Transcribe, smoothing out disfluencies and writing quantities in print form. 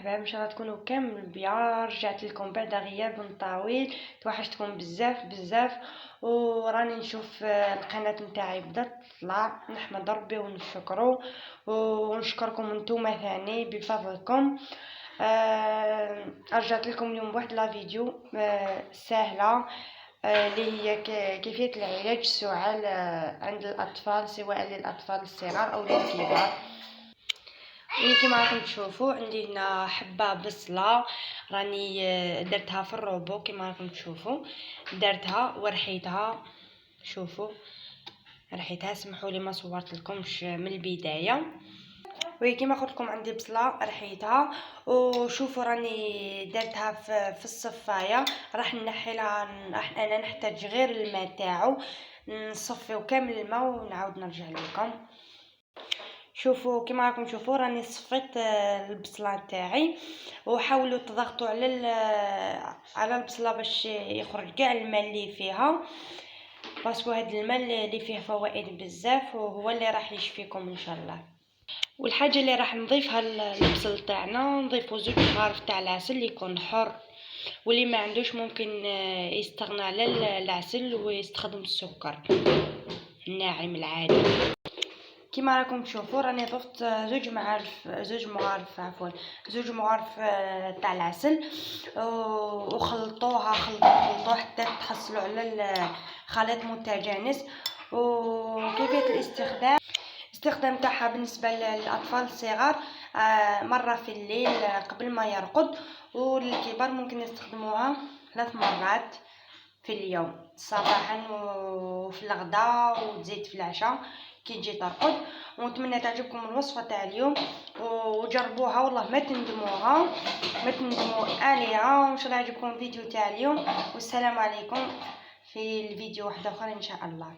الاحباب، ان شاء الله تكونوا كامل بيان. رجعت لكم بعد غياب طويل، توحشتكم بزاف بزاف. وراني نشوف القناه نتاعي بدات تطلع، نحمد ربي ونشكرو ونشكركم نتوما ثاني بفضلكم. رجعت لكم اليوم بواحد لا فيديو سهله، اللي هي كيفيه العلاج السعال عند الاطفال، سواء للاطفال الصغار او للكبار. كيما راكم تشوفوا عندي هنا حبه بصله، راني درتها في الروبو كيما راكم تشوفوا. درتها ورحيتها، شوفوا رحيتها. سمحوا لي ما صورت لكمش من البدايه. كيما قلت لكم عندي بصله رحيتها، وشوفوا راني درتها في الصفايه. راح نحيلها، انا نحتاج غير الماء تاعو، نصفيو كامل الماء ونعاود نرجع لكم. شوفوا كيما راكم تشوفوا راني صفيت البصله تاعي، وحاولوا تضغطوا على البصله باش يخرج كاع الماء اللي فيها، باسكو هذا الماء اللي فيه فوائد بزاف وهو اللي راح يشفيكم ان شاء الله. والحاجه اللي راح نضيفها للبصل تاعنا، نضيفوا 2 غرف تاع العسل يكون حر، واللي ما عندوش ممكن يستغنى على العسل ويستخدم السكر الناعم العادي. كيما راكم تشوفوا راني ضفت 2 مغارف تاع العسل، وخلطوها حتى تحصلوا على الخليط متجانس. وكيفيه الاستخدام تاعها بالنسبه للاطفال الصغار، مره في الليل قبل ما يرقد، والكبار ممكن يستخدموها 3 مرات في اليوم، صباحا وفي الغداء وتزيد في العشاء كي تجي ترقد. ونتمنى تعجبكم الوصفه تاع اليوم وجربوها، والله ما تندموا عليها. وان شاء الله يعجبكم الفيديو تاع اليوم، والسلام عليكم في الفيديو واحد اخر ان شاء الله.